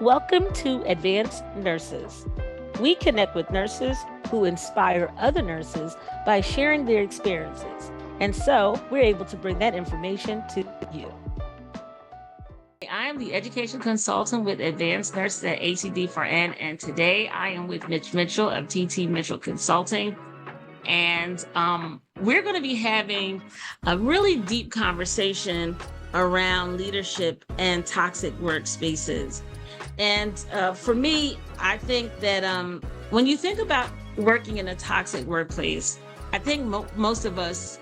Welcome to Advanced Nurses. We connect with nurses who inspire other nurses by sharing their experiences. And so we're able to bring that information to you. I am the education consultant with Advanced Nurses at ACD4N, and today I am with Mitch Mitchell of TT Mitchell Consulting. And we're going to be having a really deep conversation around leadership and toxic workspaces. And for me, I think that when you think about working in a toxic workplace, I think most of us,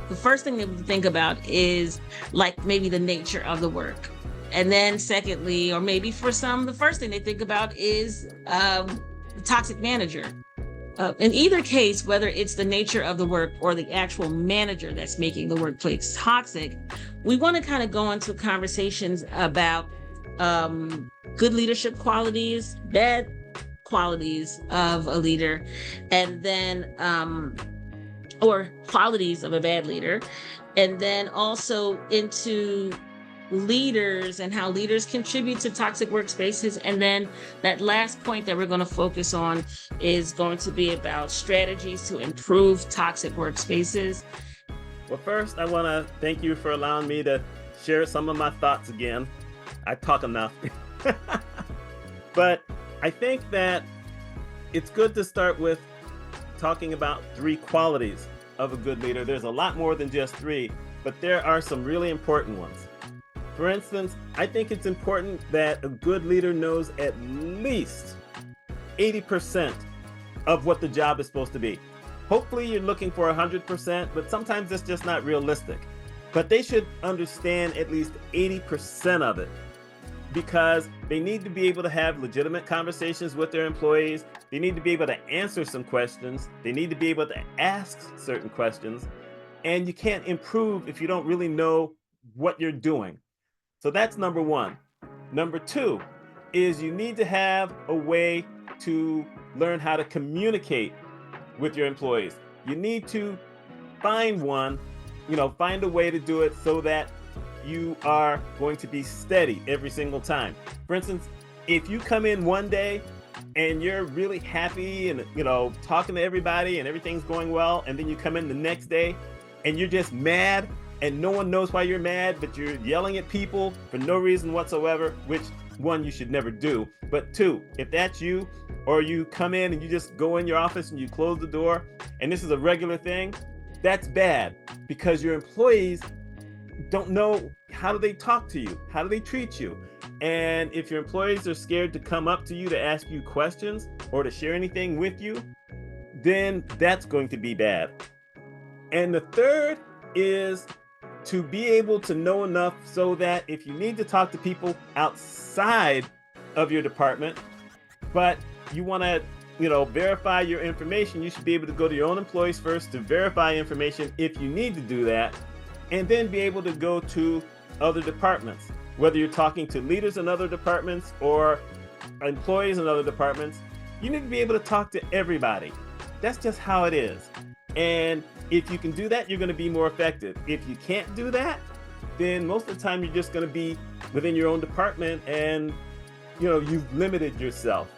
the first thing that we think about is like maybe the nature of the work. And then secondly, or maybe for some, the first thing they think about is the toxic manager. In either case, whether it's the nature of the work or the actual manager that's making the workplace toxic, we want to kind of go into conversations about good leadership qualities, bad qualities of a leader, and then, or qualities of a bad leader, and then also into leaders and how leaders contribute to toxic workspaces. And then that last point that we're going to focus on is going to be about strategies to improve toxic workspaces. Well, first, I want to thank you for allowing me to share some of my thoughts again. I talk enough. But I think that it's good to start with talking about 3 qualities of a good leader. There's a lot more than just 3, but there are some really important ones. For instance, I think it's important that a good leader knows at least 80% of what the job is supposed to be. Hopefully you're looking for 100%, but sometimes that's just not realistic. But they should understand at least 80% of it, because they need to be able to have legitimate conversations with their employees. They need to be able to answer some questions. They need to be able to ask certain questions. And you can't improve if you don't really know what you're doing. So that's number 1. Number 2 is you need to have a way to learn how to communicate with your employees. You need to find a way to do it so that you are going to be steady every single time. For instance, if you come in one day and you're really happy and talking to everybody and everything's going well, and then you come in the next day and you're just mad and no one knows why you're mad, but you're yelling at people for no reason whatsoever, which 1, you should never do. But 2, if that's you, or you come in and you just go in your office and you close the door and this is a regular thing, that's bad, because your employees don't know how do they talk to you, how do they treat you. And if your employees are scared to come up to you to ask you questions or to share anything with you, then that's going to be bad. And the third is to be able to know enough so that if you need to talk to people outside of your department, but you want to verify your information, you should be able to go to your own employees first to verify information if you need to do that, and then be able to go to other departments. Whether you're talking to leaders in other departments or employees in other departments, you need to be able to talk to everybody. That's just how it is. And if you can do that, you're going to be more effective. If you can't do that, then most of the time you're just going to be within your own department, and you've limited yourself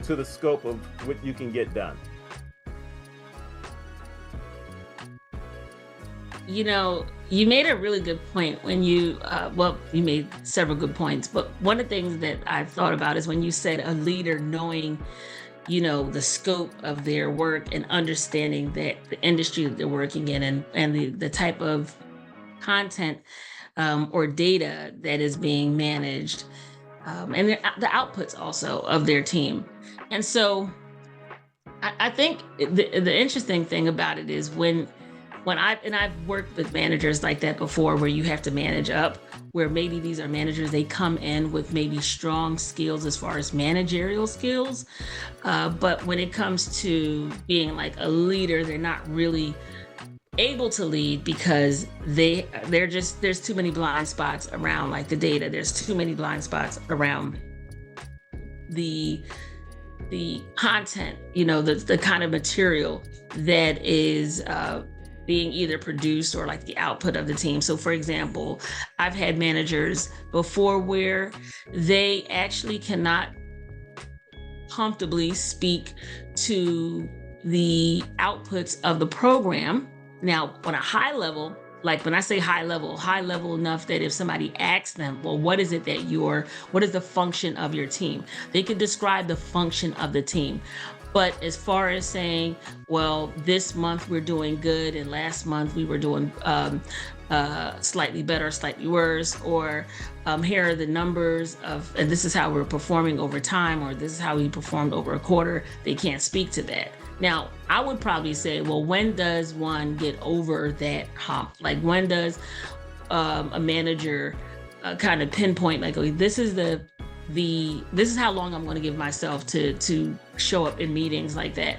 to the scope of what you can get done. You made a really good point when you made several good points, but one of the things that I've thought about is when you said a leader knowing, the scope of their work and understanding that the industry that they're working in and the type of content or data that is being managed, and the outputs also of their team. And so I think the interesting thing about it is when I've worked with managers like that before, where you have to manage up, where maybe these are managers, they come in with maybe strong skills as far as managerial skills. But when it comes to being like a leader, they're not really able to lead because there's too many blind spots around like the data. There's too many blind spots around the content, the kind of material that is being either produced or like the output of the team. So for example, I've had managers before where they actually cannot comfortably speak to the outputs of the program. Now, on a high level, like when I say high level enough that if somebody asks them, well, what is the function of your team? They could describe the function of the team. But as far as saying, well, this month we're doing good and last month we were doing slightly better, slightly worse, or here are the numbers of, and this is how we're performing over time, or this is how we performed over a quarter, they can't speak to that. Now, I would probably say, well, when does one get over that hump? Like when does a manager kind of pinpoint, like, okay, this is how long I'm going to give myself to show up in meetings like that,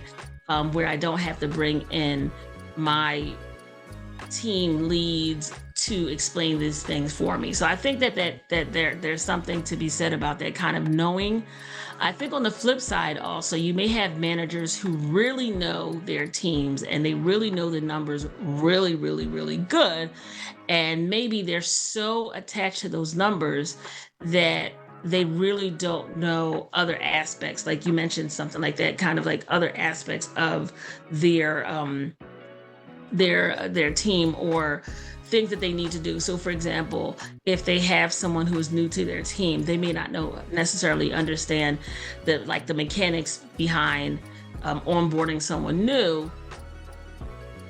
where I don't have to bring in my team leads to explain these things for me. So I think that there's something to be said about that kind of knowing. I think on the flip side also, you may have managers who really know their teams and they really know the numbers really, really, really good. And maybe they're so attached to those numbers that they really don't know other aspects. Like you mentioned something like that, kind of like other aspects of their team or things that they need to do. So for example, if they have someone who is new to their team, they may not necessarily understand the mechanics behind onboarding someone new,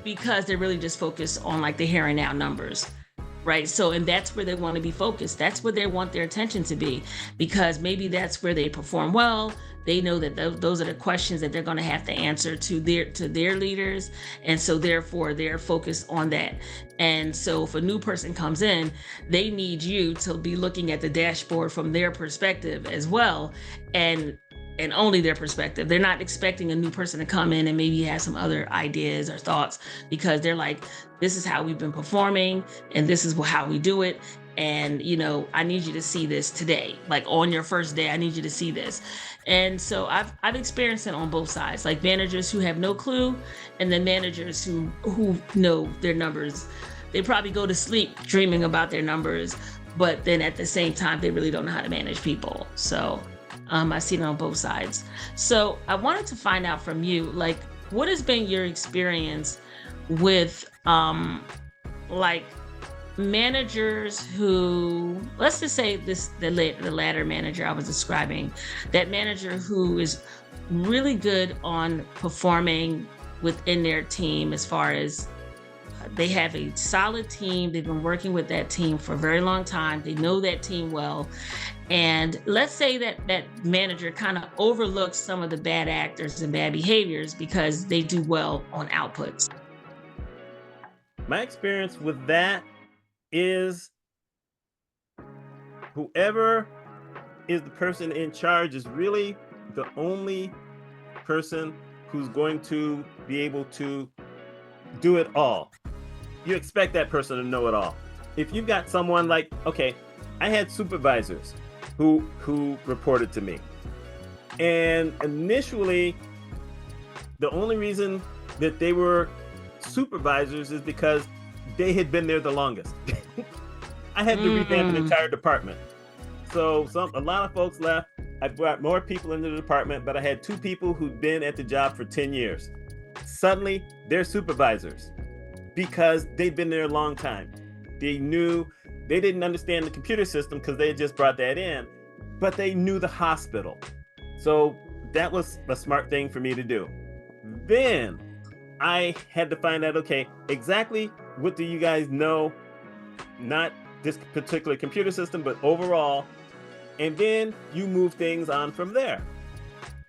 because they're really just focused on like the here and now numbers. Right. So, and that's where they want to be focused. That's where they want their attention to be, because maybe that's where they perform well. They know that those are the questions that they're going to have to answer to their leaders. And so therefore they're focused on that. And so if a new person comes in, they need you to be looking at the dashboard from their perspective as well. And only their perspective. They're not expecting a new person to come in and maybe have some other ideas or thoughts, because they're like, this is how we've been performing and this is how we do it. And, I need you to see this today. Like on your first day, I need you to see this. And so I've experienced it on both sides, like managers who have no clue, and then managers who know their numbers. They probably go to sleep dreaming about their numbers, but then at the same time, they really don't know how to manage people. So I've seen it on both sides. So I wanted to find out from you, like, what has been your experience with like managers who, let's just say the latter manager I was describing, that manager who is really good on performing within their team, as far as they have a solid team. They've been working with that team for a very long time. They know that team well. And let's say that manager kind of overlooks some of the bad actors and bad behaviors because they do well on outputs. My experience with that is whoever is the person in charge is really the only person who's going to be able to do it all. You expect that person to know it all. If you've got someone like, okay, I had supervisors who reported to me. And initially, the only reason that they were supervisors is because they had been there the longest. I had to revamp an entire department. So a lot of folks left. I brought more people into the department, but I had 2 people who'd been at the job for 10 years. Suddenly, they're supervisors because they'd been there a long time. They didn't understand the computer system because they had just brought that in, but they knew the hospital. So that was a smart thing for me to do. Then I had to find out, okay, exactly what do you guys know? Not this particular computer system, but overall. And then you move things on from there.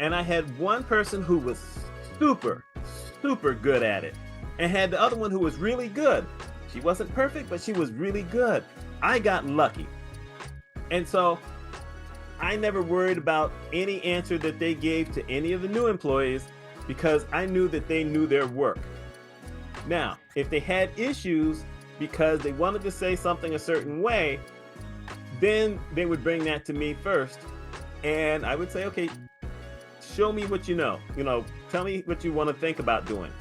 And I had one person who was super, super good at it, and had the other one who was really good. She wasn't perfect, but she was really good. I got lucky. And so I never worried about any answer that they gave to any of the new employees because I knew that they knew their work. Now, if they had issues because they wanted to say something a certain way, then they would bring that to me first. And I would say, okay, show me what you know. Tell me what you want to think about doing.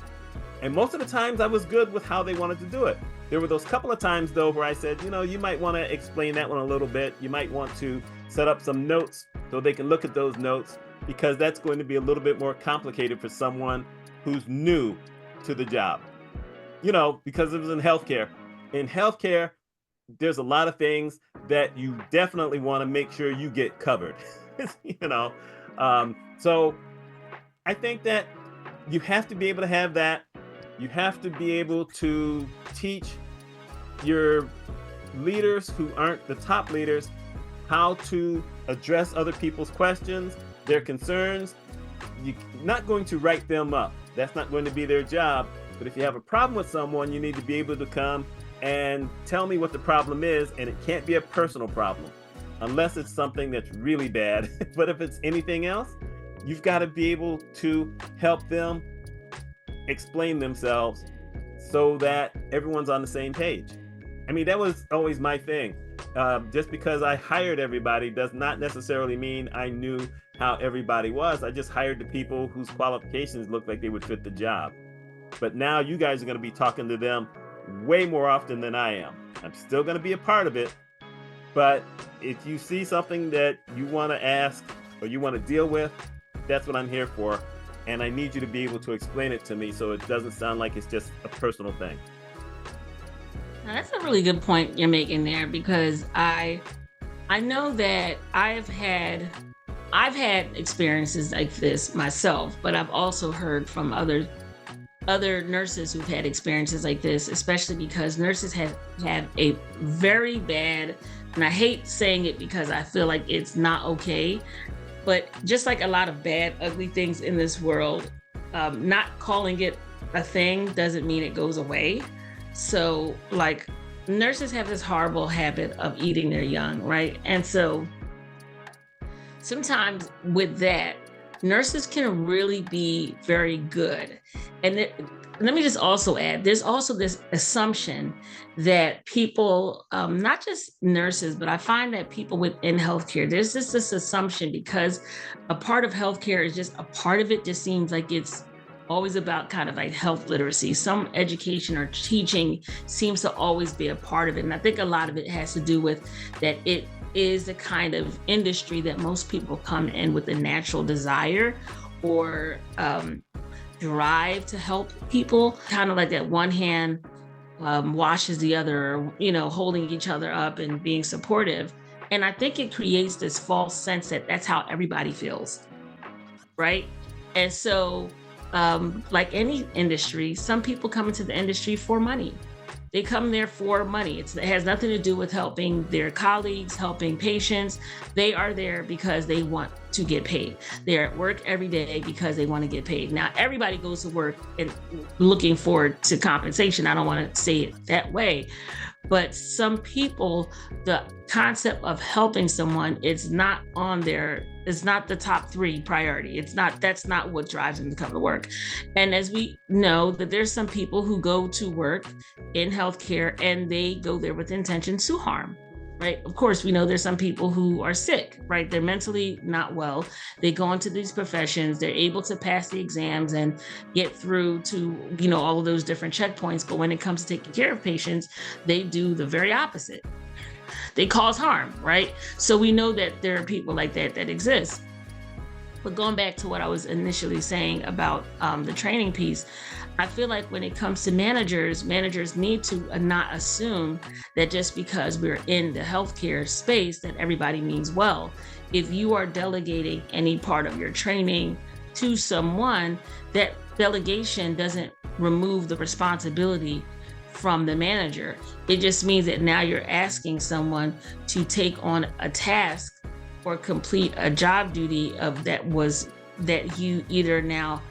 And most of the times I was good with how they wanted to do it. There were those couple of times though where I said, you might want to explain that one a little bit. You might want to set up some notes so they can look at those notes, because that's going to be a little bit more complicated for someone who's new to the job. Because it was in healthcare. In healthcare, there's a lot of things that you definitely want to make sure you get covered. So I think that you have to be able to have that. You have to be able to teach your leaders who aren't the top leaders how to address other people's questions, their concerns. You're not going to write them up. That's not going to be their job. But if you have a problem with someone, you need to be able to come and tell me what the problem is, and it can't be a personal problem unless it's something that's really bad. But if it's anything else, you've got to be able to help them explain themselves so that everyone's on the same page. I mean, that was always my thing. Just because I hired everybody does not necessarily mean I knew how everybody was. I just hired the people whose qualifications looked like they would fit the job. But now you guys are going to be talking to them way more often than I am. I'm still going to be a part of it. But if you see something that you want to ask or you want to deal with, that's what I'm here for. And I need you to be able to explain it to me so it doesn't sound like it's just a personal thing. Now, that's a really good point you're making there, because I know that I've had experiences like this myself, but I've also heard from other nurses who've had experiences like this, especially because nurses have had a very bad, and I hate saying it because I feel like it's not okay, but just like a lot of bad, ugly things in this world, not calling it a thing doesn't mean it goes away. So like nurses have this horrible habit of eating their young, right? And so sometimes with that, nurses can really be very good. And let me just also add, there's also this assumption that people, not just nurses, but I find that people within healthcare, there's just this assumption because a part of healthcare is just a part of it just seems like it's always about kind of like health literacy. Some education or teaching seems to always be a part of it. And I think a lot of it has to do with that it is the kind of industry that most people come in with a natural desire or drive to help people, kind of like that one hand washes the other, holding each other up and being supportive. And I think it creates this false sense that that's how everybody feels, right? And so like any industry, some people come into the industry for money. They come there for money. It has nothing to do with helping their colleagues, helping patients. They are there because they want to get paid. They're at work every day because they want to get paid. Now, everybody goes to work and looking forward to compensation. I don't want to say it that way. But some people, the concept of helping someone is not it's not the top 3 priority. That's not what drives them to come to work. And as we know that there's some people who go to work in healthcare and they go there with intention to harm, right? Of course, we know there's some people who are sick, right? They're mentally not well. They go into these professions, they're able to pass the exams and get through to, all of those different checkpoints. But when it comes to taking care of patients, they do the very opposite. They cause harm, right? So we know that there are people like that exist. But going back to what I was initially saying about the training piece, I feel like when it comes to managers need to not assume that just because we're in the healthcare space that everybody means well. If you are delegating any part of your training to someone, that delegation doesn't remove the responsibility from the manager. It just means that now you're asking someone to take on a task or complete a job duty of that you either now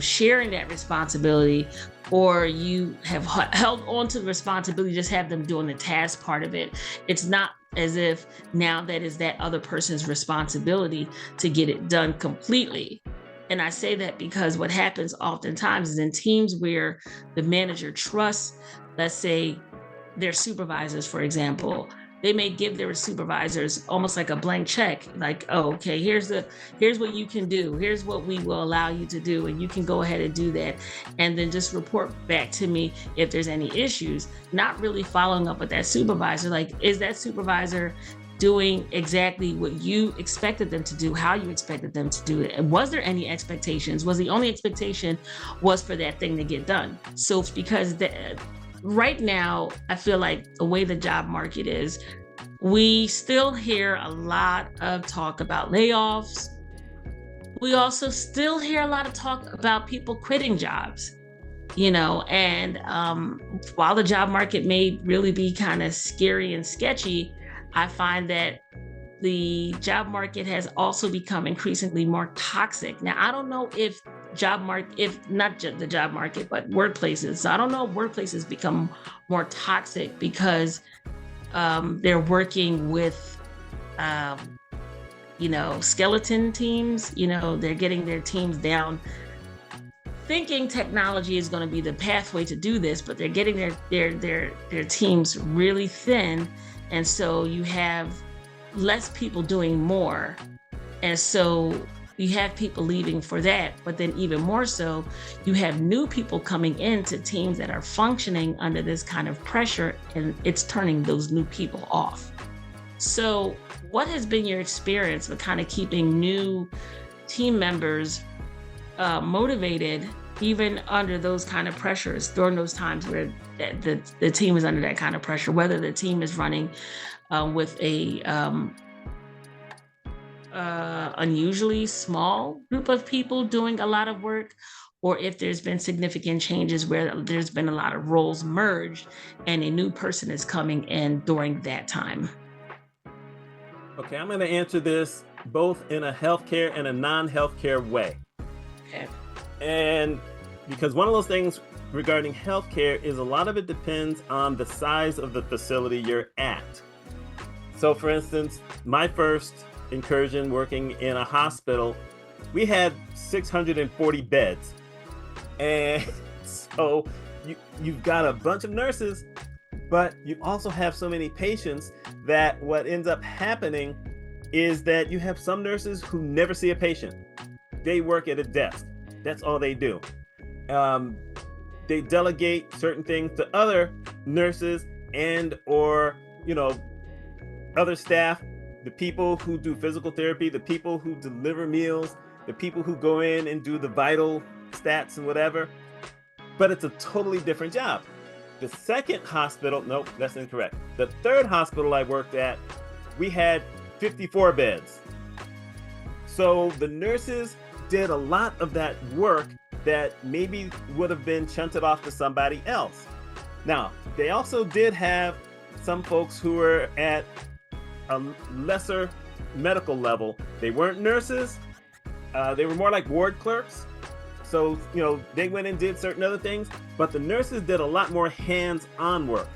sharing that responsibility, or you have held on to the responsibility, just have them doing the task part of it. It's not as if now that is that other person's responsibility to get it done completely. And I say that because what happens oftentimes is in teams where the manager trusts, let's say, their supervisors, for example, they may give their supervisors almost like a blank check, like, oh, okay, here's what you can do, here's what we will allow you to do, and you can go ahead and do that, and then just report back to me if there's any issues. Not really following up with that supervisor, like, is that supervisor doing exactly what you expected them to do, how you expected them to do it? And was there any expectations? Was the only expectation was for that thing to get done? So because right now, I feel like the way the job market is, we still hear a lot of talk about layoffs. We also still hear a lot of talk about people quitting jobs, and while the job market may really be kind of scary and sketchy, I find that the job market has also become increasingly more toxic. Now, I don't know if not just the job market, but workplaces. So I don't know if workplaces become more toxic because they're working with, skeleton teams. They're getting their teams down, thinking technology is going to be the pathway to do this, but they're getting their teams really thin. And so you have less people doing more. And so you have people leaving for that. But then even more so, you have new people coming into teams that are functioning under this kind of pressure, and it's turning those new people off. So what has been your experience with kind of keeping new team members motivated, even under those kind of pressures, during those times where the team is under that kind of pressure, whether the team is running with a unusually small group of people doing a lot of work, or if there's been significant changes where there's been a lot of roles merged and a new person is coming in during that time? Okay, I'm going to answer this both in a healthcare and a non-healthcare way. Okay. And because one of those things regarding healthcare is a lot of it depends on the size of the facility you're at. So for instance, my first incursion working in a hospital, we had 640 beds. And so you've got a bunch of nurses, but you also have so many patients that what ends up happening is that you have some nurses who never see a patient. They work at a desk. That's all they do. They delegate certain things to other nurses and or, other staff, the people who do physical therapy, the people who deliver meals, the people who go in and do the vital stats and whatever. But it's a totally different job. The second hospital, nope, that's incorrect. The third hospital I worked at, we had 54 beds. So the nurses did a lot of that work that maybe would have been shunted off to somebody else. Now, they also did have some folks who were at a lesser medical level. They weren't nurses. They were more like ward clerks. So, they went and did certain other things, but the nurses did a lot more hands-on work.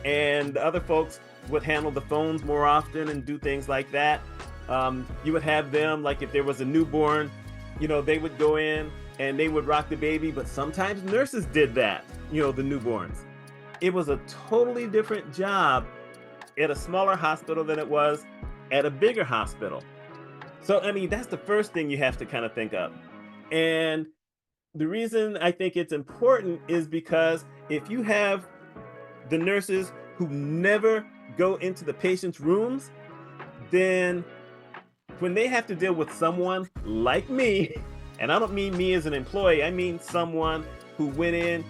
And the other folks would handle the phones more often and do things like that. You would have them, like if there was a newborn, they would go in and they would rock the baby, but sometimes nurses did that, the newborns. It was a totally different job at a smaller hospital than it was at a bigger hospital. So, that's the first thing you have to kind of think of. And the reason I think it's important is because if you have the nurses who never go into the patient's rooms, then when they have to deal with someone like me, and I don't mean me as an employee, I mean someone who went in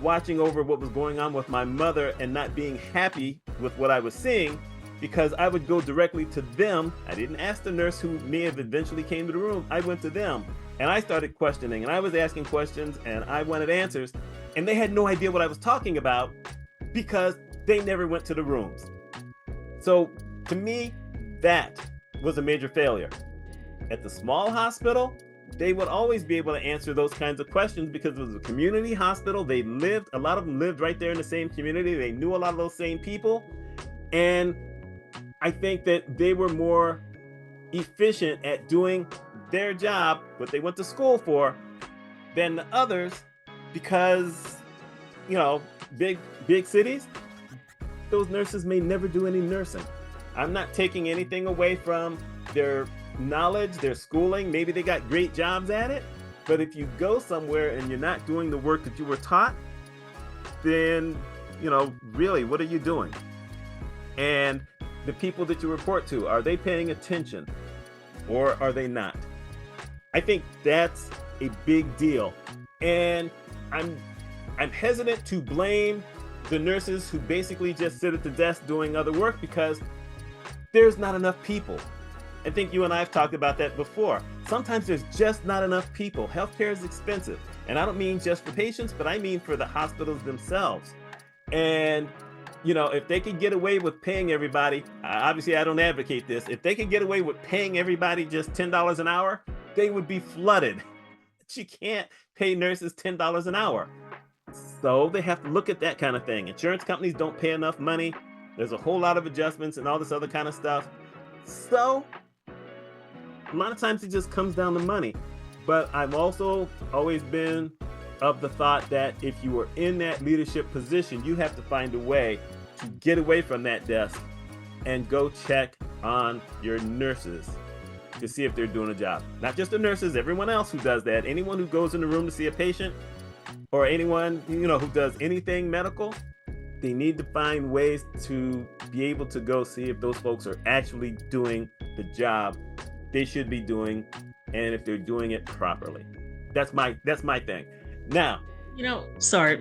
watching over what was going on with my mother and not being happy with what I was seeing, because I would go directly to them. I didn't ask the nurse who may have eventually came to the room. I went to them and I started questioning and I was asking questions and I wanted answers, and they had no idea what I was talking about because they never went to the rooms. So to me, that was a major failure. At the small hospital, they would always be able to answer those kinds of questions because it was a community hospital. A lot of them lived right there in the same community. They knew a lot of those same people. And I think that they were more efficient at doing their job, what they went to school for, than the others, because, big cities, those nurses may never do any nursing. I'm not taking anything away from their knowledge, their schooling. Maybe they got great jobs at it. But if you go somewhere and you're not doing the work that you were taught, then, really, what are you doing? And the people that you report to, are they paying attention or are they not? I think that's a big deal. And I'm hesitant to blame the nurses who basically just sit at the desk doing other work because there's not enough people. I think you and I have talked about that before. Sometimes there's just not enough people. Healthcare is expensive. And I don't mean just for patients, but I mean for the hospitals themselves. And, if they could get away with paying everybody, obviously I don't advocate this, if they could get away with paying everybody just $10 an hour, they would be flooded. But you can't pay nurses $10 an hour. So they have to look at that kind of thing. Insurance companies don't pay enough money. There's a whole lot of adjustments and all this other kind of stuff. So a lot of times it just comes down to money. But I've also always been of the thought that if you are in that leadership position, you have to find a way to get away from that desk and go check on your nurses to see if they're doing a job. Not just the nurses, everyone else who does that. Anyone who goes in the room to see a patient or anyone, who does anything medical, they need to find ways to be able to go see if those folks are actually doing the job they should be doing and if they're doing it properly. That's my thing. Now, sorry.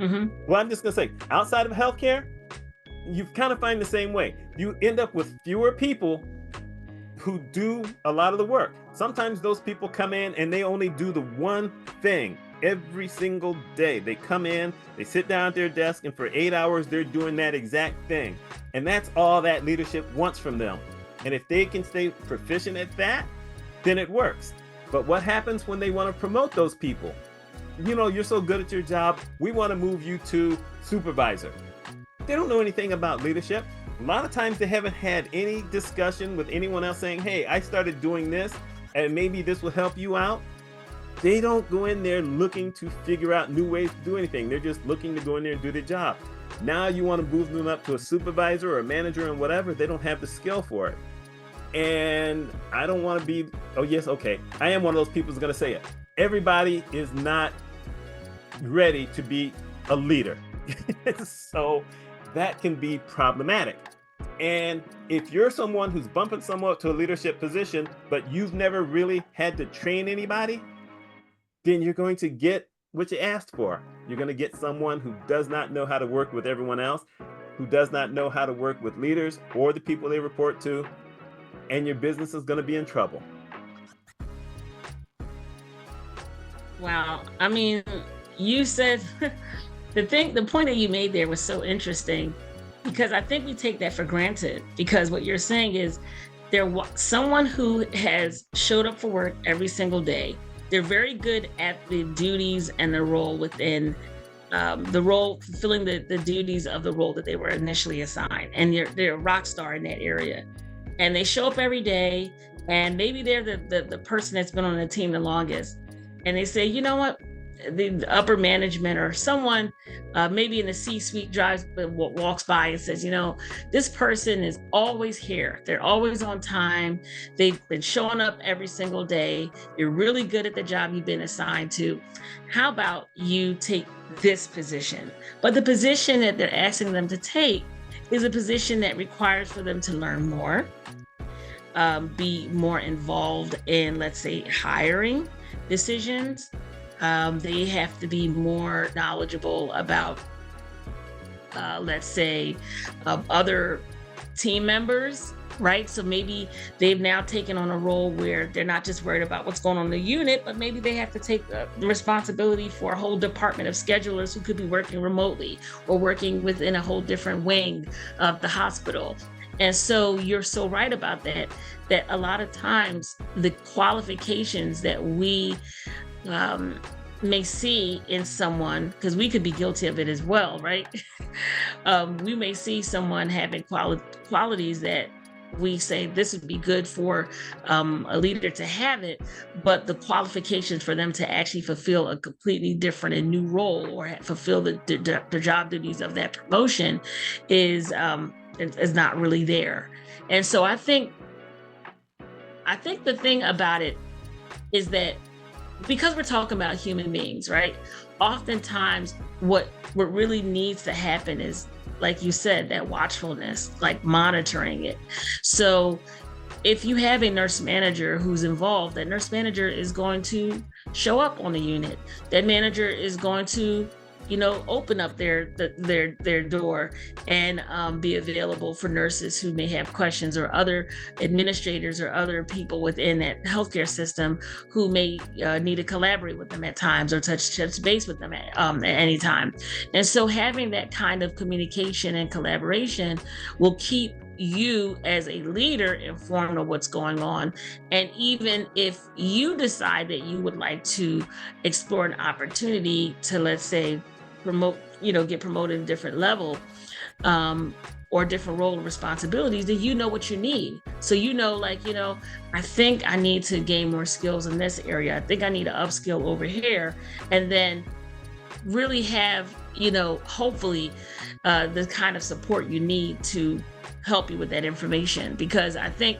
Well, I'm just gonna say, outside of healthcare, you kind of find the same way. You end up with fewer people who do a lot of the work. Sometimes those people come in and they only do the one thing every single day. They come in, they sit down at their desk, and for 8 hours, they're doing that exact thing. And that's all that leadership wants from them. And if they can stay proficient at that, then it works. But what happens when they want to promote those people? You're so good at your job, we want to move you to supervisor. They don't know anything about leadership. A lot of times they haven't had any discussion with anyone else saying, hey, I started doing this and maybe this will help you out. They don't go in there looking to figure out new ways to do anything. They're just looking to go in there and do their job. Now you want to move them up to a supervisor or a manager and whatever, they don't have the skill for it. And I don't want to be, I am one of those people who's going to say it. Everybody is not ready to be a leader. So that can be problematic. And if you're someone who's bumping someone up to a leadership position, but you've never really had to train anybody, then you're going to get what you asked for. You're going to get someone who does not know how to work with everyone else, who does not know how to work with leaders or the people they report to, and your business is going to be in trouble. Wow. I mean, you said the point that you made there was so interesting, because I think we take that for granted, because what you're saying is someone who has showed up for work every single day. They're very good at the duties and the role within fulfilling the duties of the role that they were initially assigned. And they're a rock star in that area. And they show up every day, and maybe they're the person that's been on the team the longest. And they say, you know what? The upper management or someone maybe in the C-suite walks by and says, this person is always here. They're always on time. They've been showing up every single day. You're really good at the job you've been assigned to. How about you take this position? But the position that they're asking them to take is a position that requires for them to learn more, be more involved in, let's say, hiring decisions. They have to be more knowledgeable about, let's say, other team members, right? So maybe they've now taken on a role where they're not just worried about what's going on in the unit, but maybe they have to take the responsibility for a whole department of schedulers who could be working remotely or working within a whole different wing of the hospital. And so you're so right about that a lot of times the qualifications that we may see in someone, because we could be guilty of it as well, right? We may see someone having qualities that we say this would be good for a leader to have it, but the qualifications for them to actually fulfill a completely different and new role or fulfill the job duties of that promotion is not really there. And so I think the thing about it is that because we're talking about human beings, right? Oftentimes what really needs to happen is, like you said, that watchfulness, like monitoring it. So if you have a nurse manager who's involved, that nurse manager is going to show up on the unit. That manager is going to, open up their door and be available for nurses who may have questions, or other administrators or other people within that healthcare system who may need to collaborate with them at times, or touch base with them at any time. And so having that kind of communication and collaboration will keep you as a leader informed of what's going on. And even if you decide that you would like to explore an opportunity to, let's say, get promoted at a different level, or different role and responsibilities, then you know what you need. So I think I need to gain more skills in this area. I think I need to upskill over here, and then really have, hopefully the kind of support you need to help you with that information. Because I think,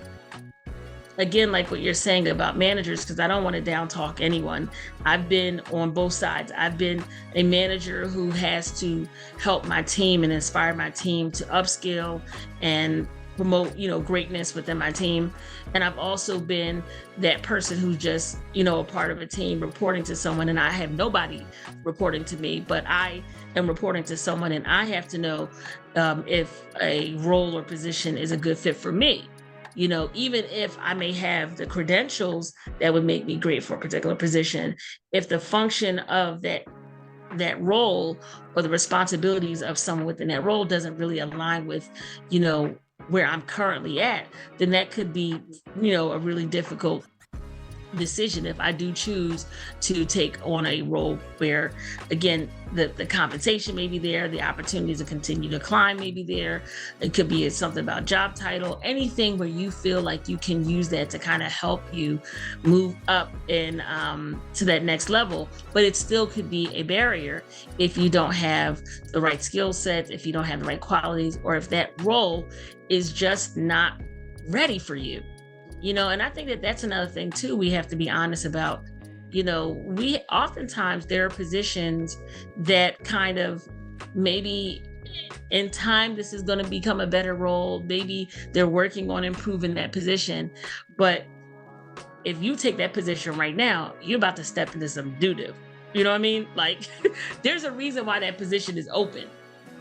again, like what you're saying about managers, because I don't want to down talk anyone. I've been on both sides. I've been a manager who has to help my team and inspire my team to upskill and promote, greatness within my team. And I've also been that person who's just, a part of a team reporting to someone, and I have nobody reporting to me, but I am reporting to someone, and I have to know if a role or position is a good fit for me. Even if I may have the credentials that would make me great for a particular position, if the function of that role or the responsibilities of someone within that role doesn't really align with, where I'm currently at, then that could be, a really difficult decision if I do choose to take on a role where, again, the compensation may be there, the opportunities to continue to climb may be there. It could be something about job title, anything where you feel like you can use that to kind of help you move up in to that next level. But it still could be a barrier if you don't have the right skill sets, if you don't have the right qualities, or if that role is just not ready for you. And I think that that's another thing too, we have to be honest about. We oftentimes, there are positions that kind of, maybe in time, this is going to become a better role. Maybe they're working on improving that position. But if you take that position right now, you're about to step into some doo-doo. You know what I mean? Like, there's a reason why that position is open.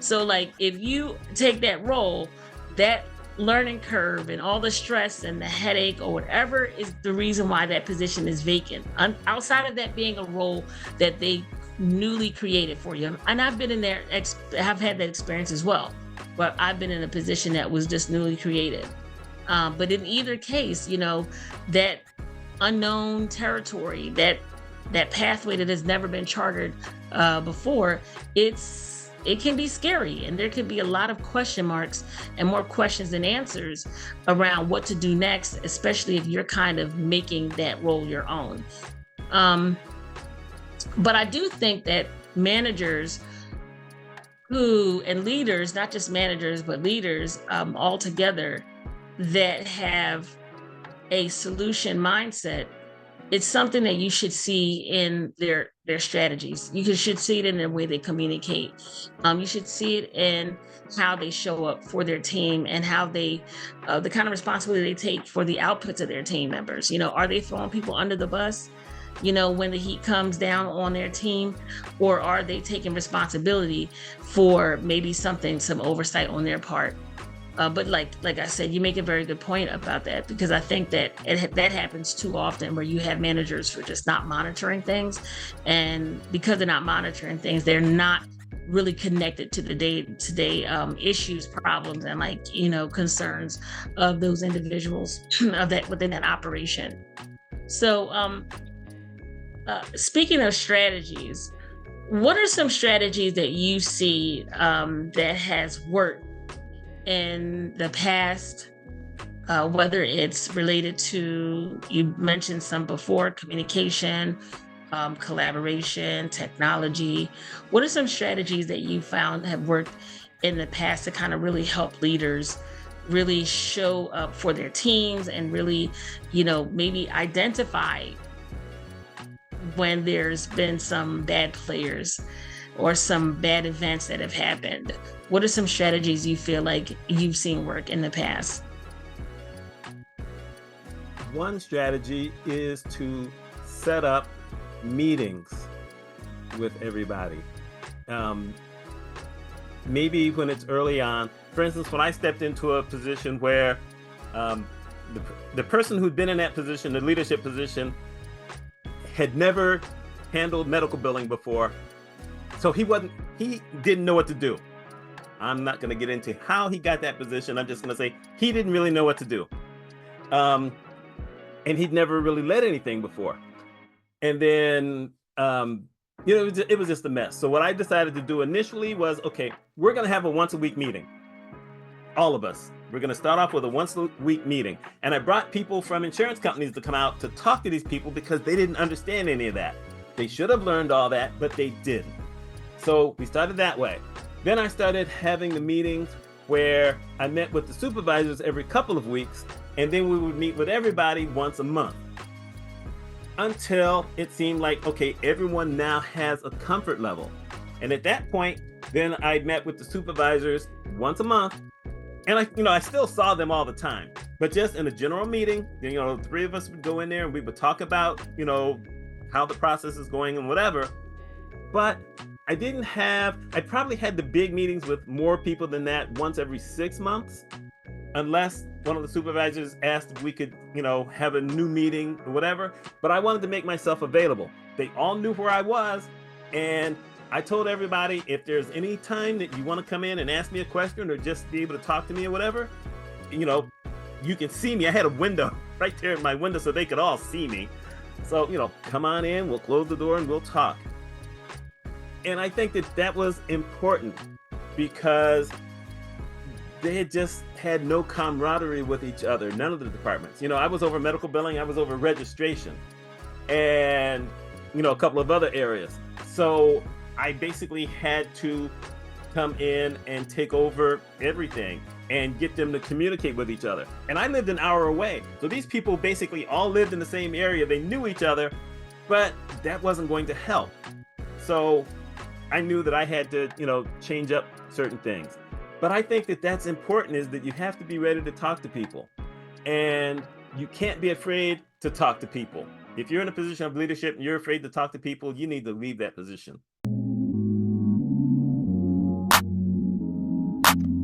So like, if you take that role, that learning curve and all the stress and the headache or whatever is the reason why that position is vacant. Outside of that being a role that they newly created for you. And I've been in there, have had that experience as well, but I've been in a position that was just newly created. But in either case, that unknown territory, that pathway that has never been chartered before, it can be scary, and there can be a lot of question marks and more questions than answers around what to do next, especially if you're kind of making that role your own. But I do think that managers and leaders, not just managers, but leaders all together, that have a solution mindset, it's something that you should see in their strategies. You should see it in the way they communicate. You should see it in how they show up for their team, and how they, the kind of responsibility they take for the outputs of their team members. Are they throwing people under the bus, when the heat comes down on their team, or are they taking responsibility for maybe some oversight on their part? But like I said, you make a very good point about that, because I think that that happens too often, where you have managers who are just not monitoring things. And because they're not monitoring things, they're not really connected to the day-to-day issues, problems, and concerns of those individuals of that within that operation. So speaking of strategies, what are some strategies that you see that has worked in the past whether it's related to, you mentioned some before, communication, collaboration, technology. What are some strategies that you found have worked in the past to kind of really help leaders really show up for their teams and really, maybe identify when there's been some bad players or some bad events that have happened? What are some strategies you feel like you've seen work in the past? One strategy is to set up meetings with everybody. Maybe when it's early on, for instance, when I stepped into a position where the person who'd been in that position, the leadership position, had never handled medical billing before. So he didn't know what to do. I'm not going to get into how he got that position. I'm just going to say he didn't really know what to do. And he'd never really led anything before. And then, it was just a mess. So what I decided to do initially was, okay, we're going to have a once a week meeting. All of us. We're going to start off with a once a week meeting. And I brought people from insurance companies to come out to talk to these people because they didn't understand any of that. They should have learned all that, but they didn't. So we started that way. Then I started having the meetings where I met with the supervisors every couple of weeks, and then we would meet with everybody once a month. Until it seemed like, okay, everyone now has a comfort level. And at that point, then I met with the supervisors once a month. And I still saw them all the time, but just in a general meeting, the three of us would go in there and we would talk about, how the process is going and whatever. But I probably had the big meetings with more people than that once every 6 months, unless one of the supervisors asked if we could, have a new meeting or whatever. But I wanted to make myself available. They all knew where I was, and I told everybody, if there's any time that you want to come in and ask me a question or just be able to talk to me or whatever, you can see me. I had a window right there in my window so they could all see me. So, come on in, we'll close the door and we'll talk. And I think that was important because they had just had no camaraderie with each other, none of the departments. I was over medical billing, I was over registration, and, a couple of other areas. So I basically had to come in and take over everything and get them to communicate with each other. And I lived an hour away. So these people basically all lived in the same area. They knew each other, but that wasn't going to help. So I knew that I had to, change up certain things. But I think that's important, is that you have to be ready to talk to people. And you can't be afraid to talk to people. If you're in a position of leadership and you're afraid to talk to people, you need to leave that position.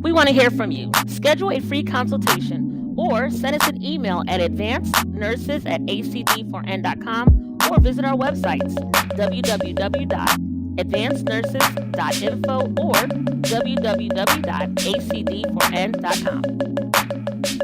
We want to hear from you. Schedule a free consultation or send us an email at advancednurses@acd4n.com or visit our websites www.advancednurses.info or www.acd4n.com.